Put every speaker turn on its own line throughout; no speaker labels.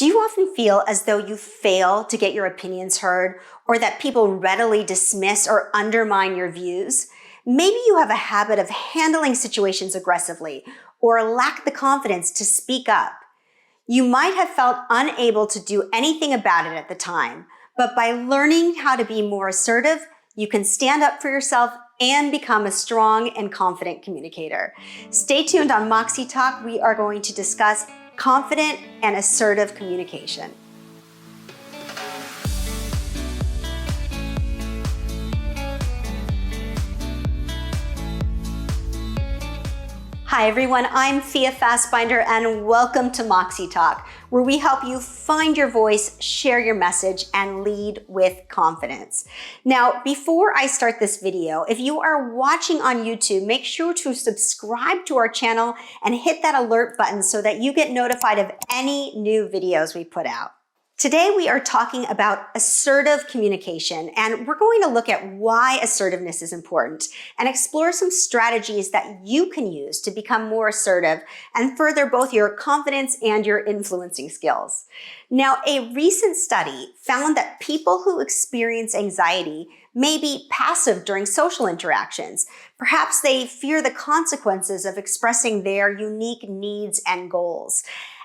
Do you often feel as though you fail to get your opinions heard, or that people readily dismiss or undermine your views? Maybe you have a habit of handling situations aggressively or lack the confidence to speak up. You might have felt unable to do anything about it at the time, but by learning how to be more assertive, you can stand up for yourself and become a strong and confident communicator. Stay tuned on Moxie Talk. We are going to discuss confident and assertive communication. Hi everyone, I'm Fia Fasbinder and welcome to Moxie Talk, where we help you find your voice, share your message, and lead with confidence. Now, before I start this video, if you are watching on YouTube, make sure to subscribe to our channel and hit that alert button so that you get notified of any new videos we put out. Today, we are talking about assertive communication, and we're going to look at why assertiveness is important and explore some strategies that you can use to become more assertive and further both your confidence and your influencing skills. Now, a recent study found that people who experience anxiety may be passive during social interactions. Perhaps they fear the consequences of expressing their unique needs and goals.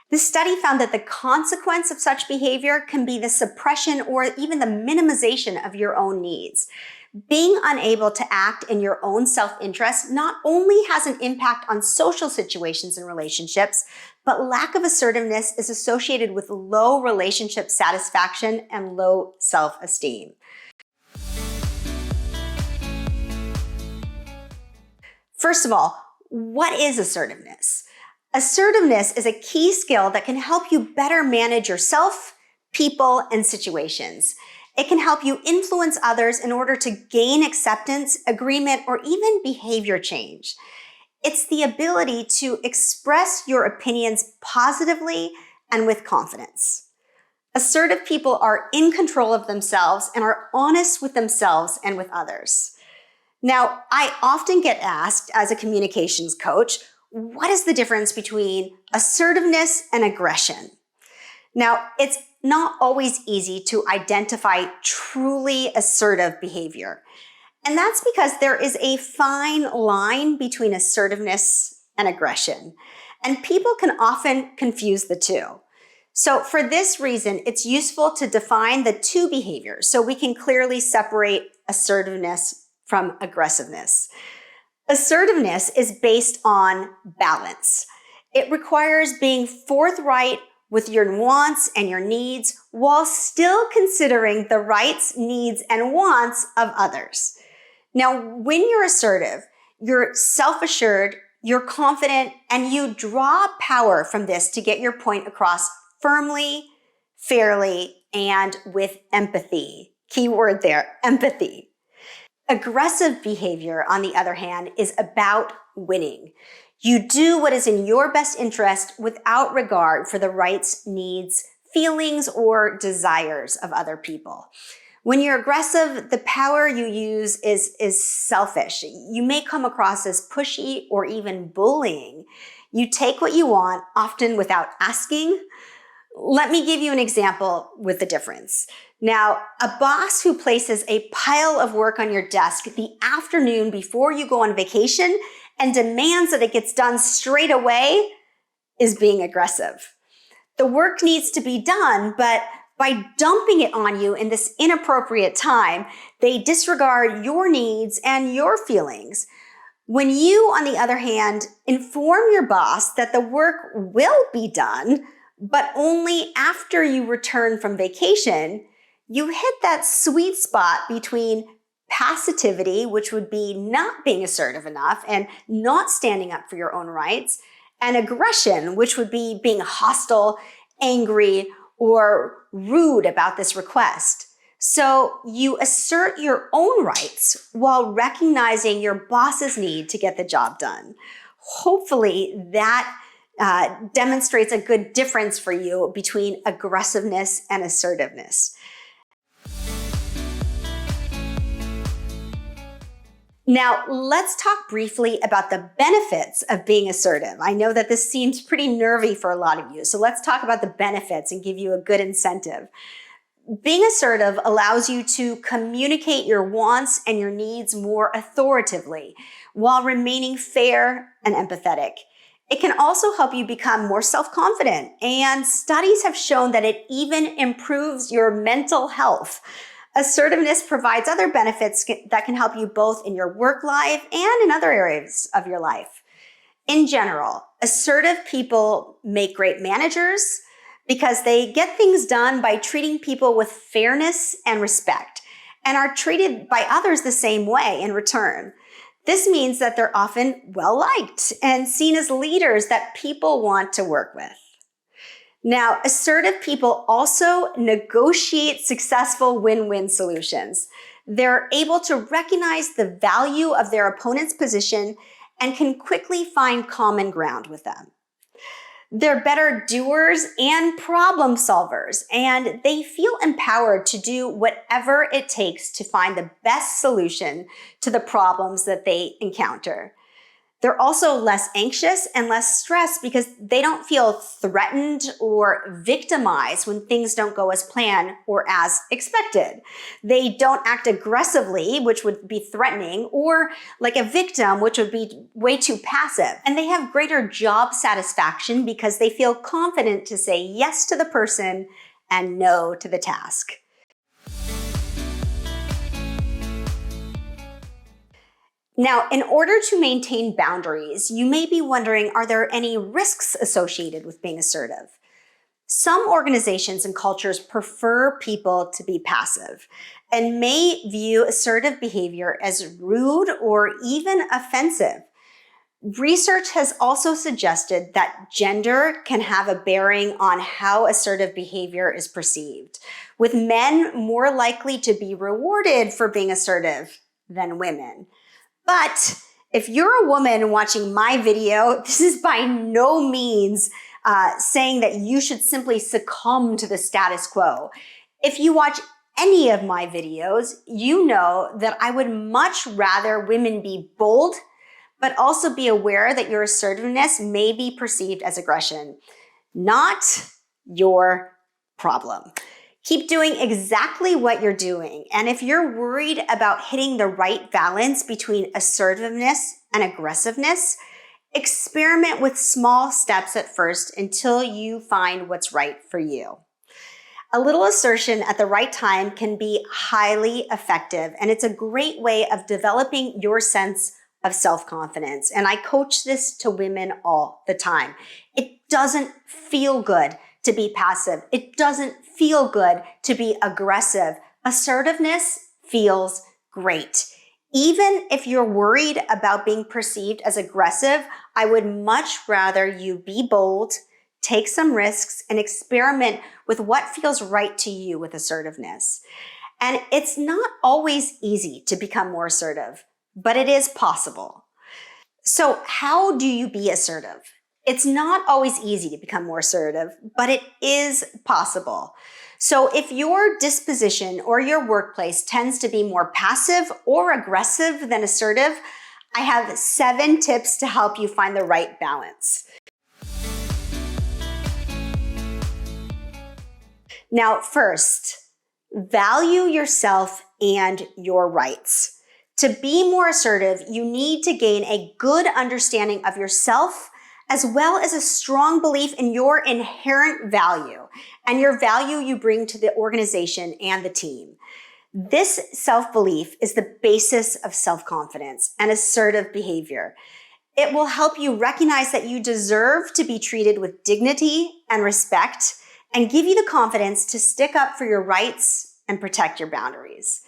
This study found that the consequence of such behavior can be the suppression or even the minimization of your own needs. Being unable to act in your own self-interest not only has an impact on social situations and relationships, but lack of assertiveness is associated with low relationship satisfaction and low self-esteem. First of all, what is assertiveness? Assertiveness is a key skill that can help you better manage yourself, people, and situations. It can help you influence others in order to gain acceptance, agreement, or even behavior change. It's the ability to express your opinions positively and with confidence. Assertive people are in control of themselves and are honest with themselves and with others. Now, I often get asked as a communications coach, what is the difference between assertiveness and aggression? Now, it's not always easy to identify truly assertive behavior. And that's because there is a fine line between assertiveness and aggression. And people can often confuse the two. So for this reason, it's useful to define the two behaviors so we can clearly separate assertiveness from aggressiveness. Assertiveness is based on balance. It requires being forthright with your nuance and your needs while still considering the rights, needs, and wants of others. Now, when you're assertive, you're self-assured, you're confident, and you draw power from this to get your point across firmly, fairly, and with empathy. Key word there, empathy. Aggressive behavior, on the other hand, is about winning. You do what is in your best interest without regard for the rights, needs, feelings, or desires of other people. When you're aggressive, the power you use is selfish. You may come across as pushy or even bullying. You take what you want, often without asking. Let me give you an example with the difference. Now, a boss who places a pile of work on your desk the afternoon before you go on vacation and demands that it gets done straight away is being aggressive. The work needs to be done, but by dumping it on you in this inappropriate time, they disregard your needs and your feelings. When you, on the other hand, inform your boss that the work will be done, but only after you return from vacation, you hit that sweet spot between passivity, which would be not being assertive enough and not standing up for your own rights, and aggression, which would be being hostile, angry, or rude about this request. So you assert your own rights while recognizing your boss's need to get the job done. Hopefully that demonstrates a good difference for you between aggressiveness and assertiveness. Now, let's talk briefly about the benefits of being assertive. I know that this seems pretty nervy for a lot of you, so let's talk about the benefits and give you a good incentive. Being assertive allows you to communicate your wants and your needs more authoritatively while remaining fair and empathetic. It can also help you become more self-confident, and studies have shown that it even improves your mental health. Assertiveness provides other benefits that can help you both in your work life and in other areas of your life. In general, assertive people make great managers because they get things done by treating people with fairness and respect and are treated by others the same way in return. This means that they're often well-liked and seen as leaders that people want to work with. Now, assertive people also negotiate successful win-win solutions. They're able to recognize the value of their opponent's position and can quickly find common ground with them. They're better doers and problem solvers, and they feel empowered to do whatever it takes to find the best solution to the problems that they encounter. They're also less anxious and less stressed because they don't feel threatened or victimized when things don't go as planned or as expected. They don't act aggressively, which would be threatening, or like a victim, which would be way too passive. And they have greater job satisfaction because they feel confident to say yes to the person and no to the task. Now, in order to maintain boundaries, you may be wondering, are there any risks associated with being assertive? Some organizations and cultures prefer people to be passive and may view assertive behavior as rude or even offensive. Research has also suggested that gender can have a bearing on how assertive behavior is perceived, with men more likely to be rewarded for being assertive than women. But if you're a woman watching my video, this is by no means saying that you should simply succumb to the status quo. If you watch any of my videos, you know that I would much rather women be bold, but also be aware that your assertiveness may be perceived as aggression, not your problem. Keep doing exactly what you're doing. And if you're worried about hitting the right balance between assertiveness and aggressiveness, experiment with small steps at first until you find what's right for you. A little assertion at the right time can be highly effective, and it's a great way of developing your sense of self-confidence. And I coach this to women all the time. It doesn't feel good to be passive. It doesn't feel good to be aggressive. Assertiveness feels great. Even if you're worried about being perceived as aggressive, I would much rather you be bold, take some risks, and experiment with what feels right to you with assertiveness. And it's not always easy to become more assertive, but it is possible. So how do you be assertive? It's not always easy to become more assertive, but it is possible. So if your disposition or your workplace tends to be more passive or aggressive than assertive, I have 7 tips to help you find the right balance. Now, first, value yourself and your rights. To be more assertive, you need to gain a good understanding of yourself, as well as a strong belief in your inherent value and your value you bring to the organization and the team. This self-belief is the basis of self-confidence and assertive behavior. It will help you recognize that you deserve to be treated with dignity and respect, and give you the confidence to stick up for your rights and protect your boundaries,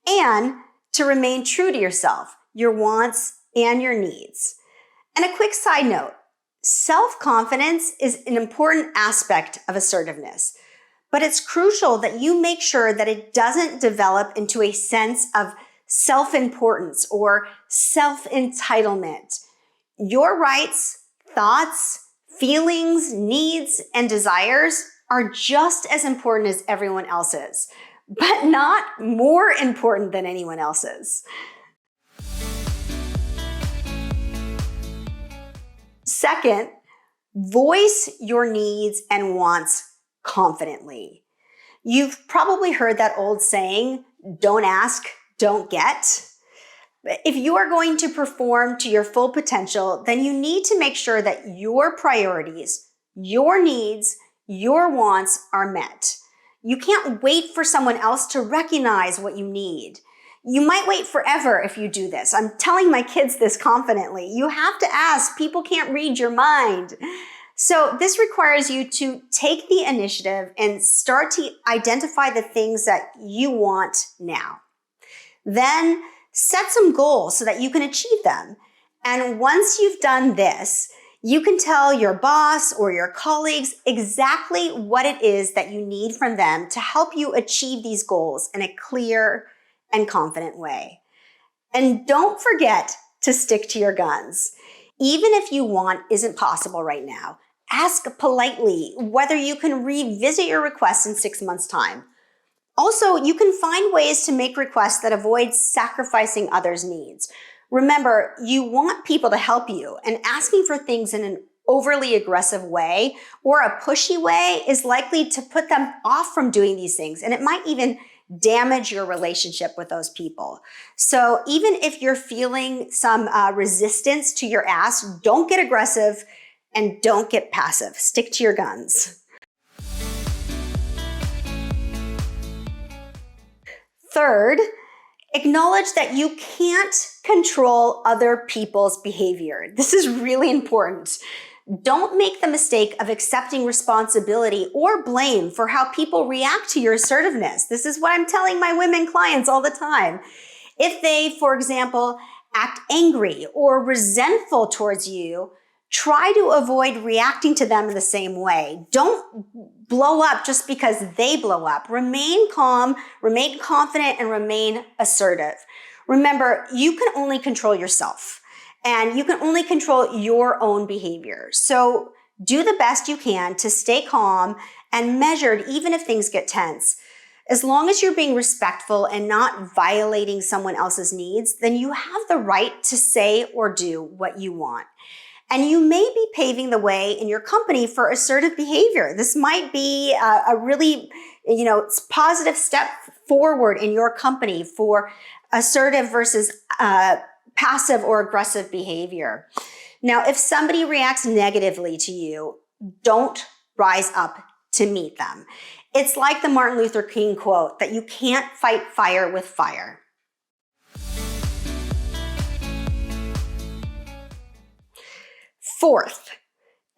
and to remain true to yourself, your wants, and your needs. And a quick side note, self-confidence is an important aspect of assertiveness, but it's crucial that you make sure that it doesn't develop into a sense of self-importance or self-entitlement. Your rights, thoughts, feelings, needs, and desires are just as important as everyone else's, but not more important than anyone else's. Second, voice your needs and wants confidently. You've probably heard that old saying, don't ask, don't get. If you are going to perform to your full potential, then you need to make sure that your priorities, your needs, your wants are met. You can't wait for someone else to recognize what you need. You might wait forever if you do this. I'm telling my kids this confidently. You have to ask. People can't read your mind. So this requires you to take the initiative and start to identify the things that you want now. Then set some goals so that you can achieve them. And once you've done this, you can tell your boss or your colleagues exactly what it is that you need from them to help you achieve these goals in a clear and confident way. And don't forget to stick to your guns. Even if you want isn't possible right now, ask politely whether you can revisit your request in 6 months' time. Also, you can find ways to make requests that avoid sacrificing others' needs. Remember, you want people to help you, and asking for things in an overly aggressive way or a pushy way is likely to put them off from doing these things, and it might even damage your relationship with those people. So even if you're feeling some resistance to your ask, don't get aggressive and don't get passive. Stick to your guns. Third, acknowledge that you can't control other people's behavior. This is really important. Don't make the mistake of accepting responsibility or blame for how people react to your assertiveness. This is what I'm telling my women clients all the time. If they, for example, act angry or resentful towards you, try to avoid reacting to them in the same way. Don't blow up just because they blow up. Remain calm, remain confident, and remain assertive. Remember, you can only control yourself, and you can only control your own behavior. So do the best you can to stay calm and measured even if things get tense. As long as you're being respectful and not violating someone else's needs, then you have the right to say or do what you want. And you may be paving the way in your company for assertive behavior. This might be a really, positive step forward in your company for assertive versus passive or aggressive behavior. Now, if somebody reacts negatively to you, don't rise up to meet them. It's like the Martin Luther King quote that you can't fight fire with fire. Fourth,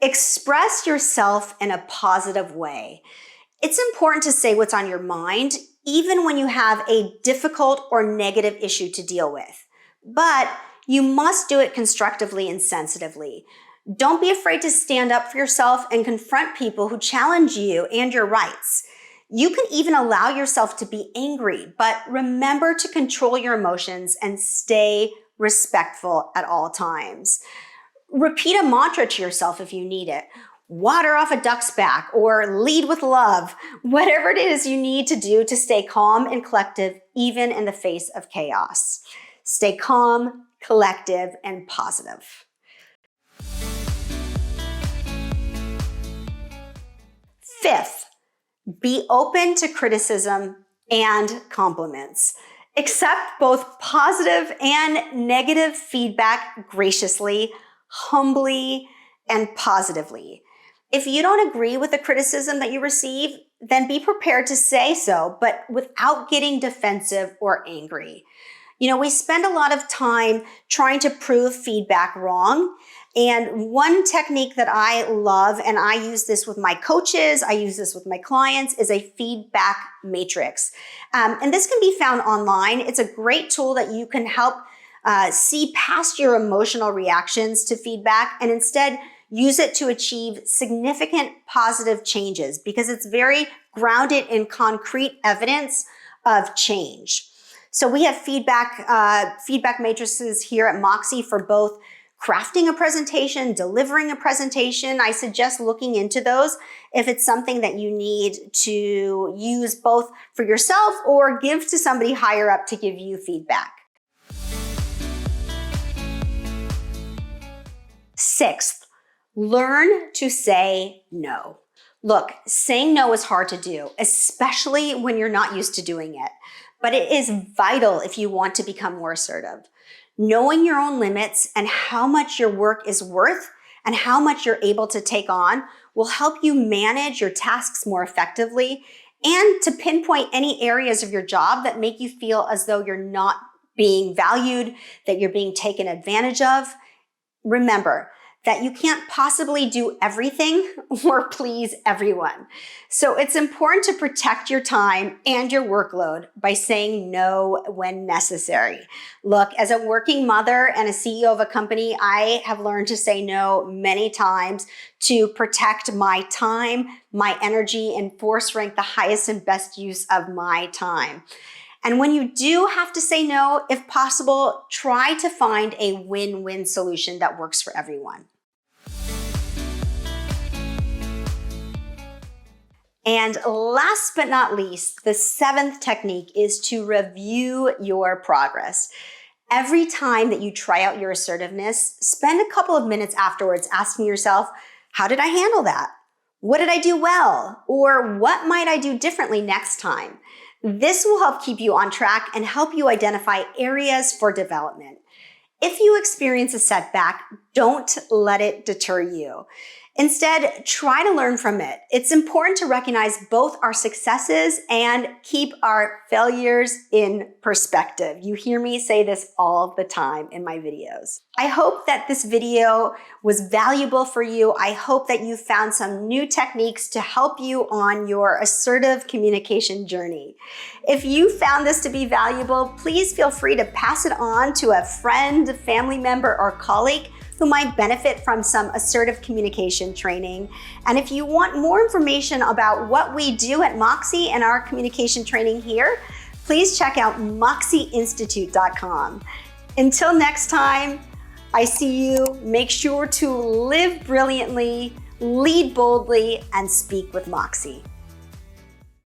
express yourself in a positive way. It's important to say what's on your mind, even when you have a difficult or negative issue to deal with. But you must do it constructively and sensitively. Don't be afraid to stand up for yourself and confront people who challenge you and your rights. You can even allow yourself to be angry, but remember to control your emotions and stay respectful at all times. Repeat a mantra to yourself if you need it. Water off a duck's back or lead with love. Whatever it is you need to do to stay calm and collective, even in the face of chaos. Stay calm, collective, and positive. Fifth, be open to criticism and compliments. Accept both positive and negative feedback graciously, humbly, and positively. If you don't agree with the criticism that you receive, then be prepared to say so, but without getting defensive or angry. We spend a lot of time trying to prove feedback wrong. And one technique that I love, and I use this with my coaches, I use this with my clients, is a feedback matrix. And this can be found online. It's a great tool that you can help see past your emotional reactions to feedback and instead use it to achieve significant positive changes because it's very grounded in concrete evidence of change. So we have feedback matrices here at Moxie for both crafting a presentation, delivering a presentation. I suggest looking into those if it's something that you need to use both for yourself or give to somebody higher up to give you feedback. Sixth, Learn to say no. Look, saying no is hard to do, especially when you're not used to doing it, but it is vital if you want to become more assertive. Knowing your own limits and how much your work is worth and how much you're able to take on will help you manage your tasks more effectively and to pinpoint any areas of your job that make you feel as though you're not being valued, that you're being taken advantage of. Remember that you can't possibly do everything or please everyone. So it's important to protect your time and your workload by saying no when necessary. Look, as a working mother and a CEO of a company, I have learned to say no many times to protect my time, my energy, and force rank the highest and best use of my time. And when you do have to say no, if possible, try to find a win-win solution that works for everyone. And last but not least, the 7th technique is to review your progress. Every time that you try out your assertiveness, spend a couple of minutes afterwards asking yourself, how did I handle that? What did I do well? Or what might I do differently next time? This will help keep you on track and help you identify areas for development. If you experience a setback, don't let it deter you. Instead, try to learn from it. It's important to recognize both our successes and keep our failures in perspective. You hear me say this all the time in my videos. I hope that this video was valuable for you. I hope that you found some new techniques to help you on your assertive communication journey. If you found this to be valuable, please feel free to pass it on to a friend, family member, or colleague who might benefit from some assertive communication training. And if you want more information about what we do at Moxie and our communication training here, please check out moxieinstitute.com. Until next time, I see you. Make sure to live brilliantly, lead boldly, and speak with Moxie.